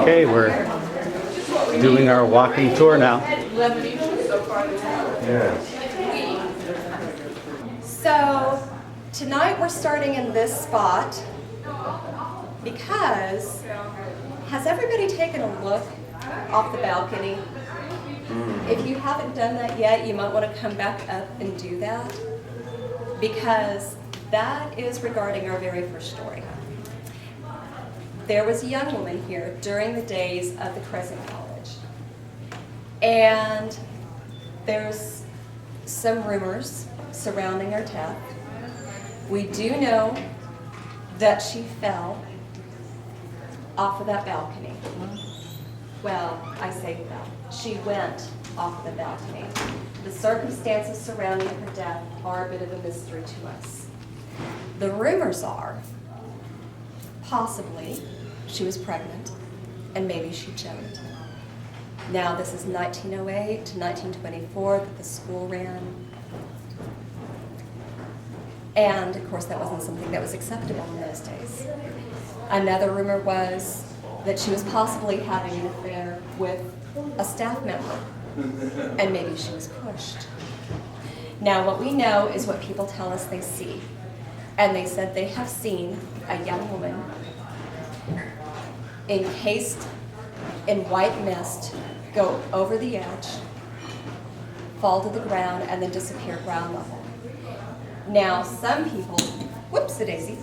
Okay, we're doing our walking tour now. So tonight we're starting in this spot because has everybody taken a look off the balcony? If you haven't done that yet, you might want to come back up and do that because that is regarding our very first story. There was a young woman here during the days of the Crescent College, and there's some rumors surrounding her death. We do know that she fell off of that balcony. Well, I say fell. She went off the balcony. The circumstances surrounding her death are a bit of a mystery to us. The rumors are possibly she was pregnant and maybe she jumped. Now this is 1908 to 1924 that the school ran. And of course that wasn't something that was acceptable in those days. Another rumor was that she was possibly having an affair with a staff member and maybe she was pushed. Now what we know is what people tell us they see. And they said they have seen a young woman encased in white mist go over the edge, fall to the ground, and then disappear ground level. Now some people, whoops-a-daisy,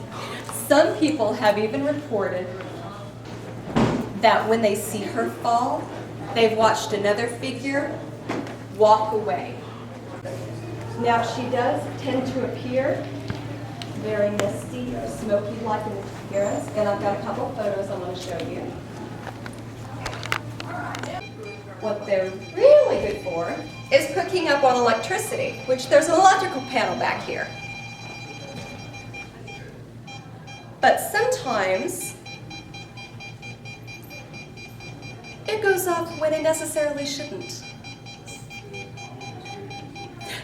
some people have even reported that when they see her fall, they've watched another figure walk away. Now she does tend to appear very misty or smoky-like in appearance, and I've got a couple photos I want to show you. What they're really good for is hooking up on electricity, which there's an electrical panel back here. But sometimes it goes off when it necessarily shouldn't.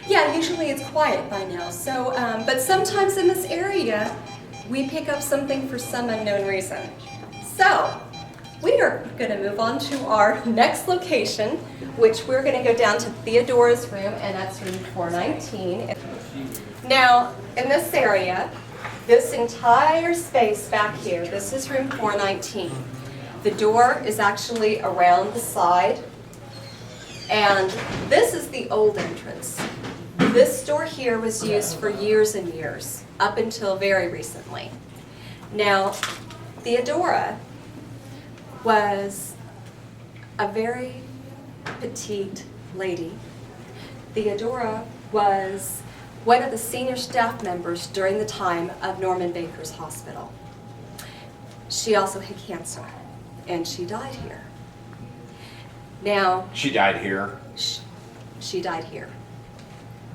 Yeah, usually it's quiet by now, so, but sometimes in this area, we pick up something for some unknown reason. So, we are going to move on to our next location, which we're going to go down to Theodora's room, and that's room 419. Now, in this area, this entire space back here, this is room 419. The door is actually around the side, and this is the old entrance. This door here was used for years and years, up until very recently. Now, Theodora was a very petite lady. Theodora was one of the senior staff members during the time of Norman Baker's hospital. She also had cancer, and she died here. Now, She died here. she died here.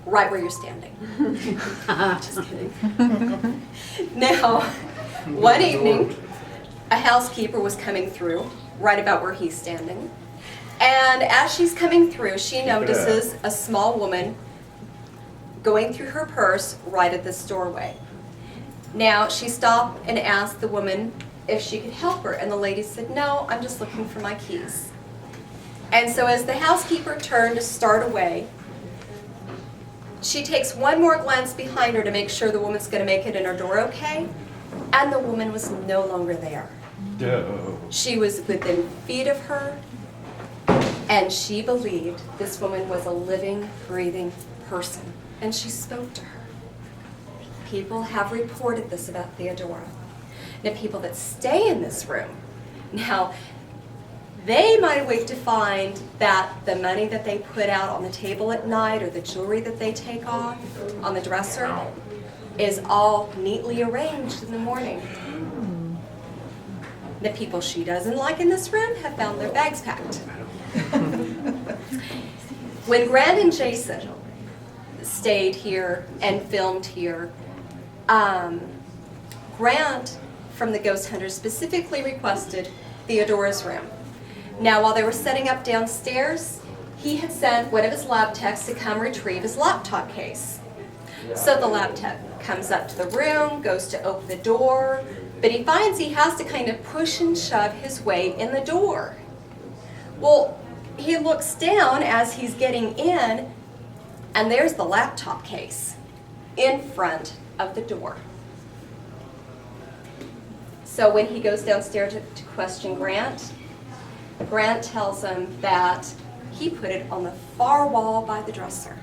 Right where you're standing. Just kidding. Now, one evening, a housekeeper was coming through, right about where he's standing. And as she's coming through, she notices a small woman going through her purse right at this doorway. Now, she stopped and asked the woman if she could help her, and the lady said, "No, I'm just looking for my keys." And so as the housekeeper turned to start away, she takes one more glance behind her to make sure the woman's going to make it in her door okay, and the woman was no longer there. No. She was within feet of her, and she believed this woman was a living, breathing person, and she spoke to her. People have reported this about Theodora. Now, people that stay in this room, now, they might wait to find that the money that they put out on the table at night or the jewelry that they take off on the dresser is all neatly arranged in the morning. The people she doesn't like in this room have found their bags packed. When Grant and Jason stayed here and filmed here, Grant from the Ghost Hunters specifically requested Theodora's room. Now, while they were setting up downstairs, he had sent one of his lab techs to come retrieve his laptop case. So the lab tech comes up to the room, goes to open the door, but he finds he has to kind of push and shove his way in the door. Well, he looks down as he's getting in, and there's the laptop case in front of the door. So when he goes downstairs to question Grant, Grant tells him that he put it on the far wall by the dresser.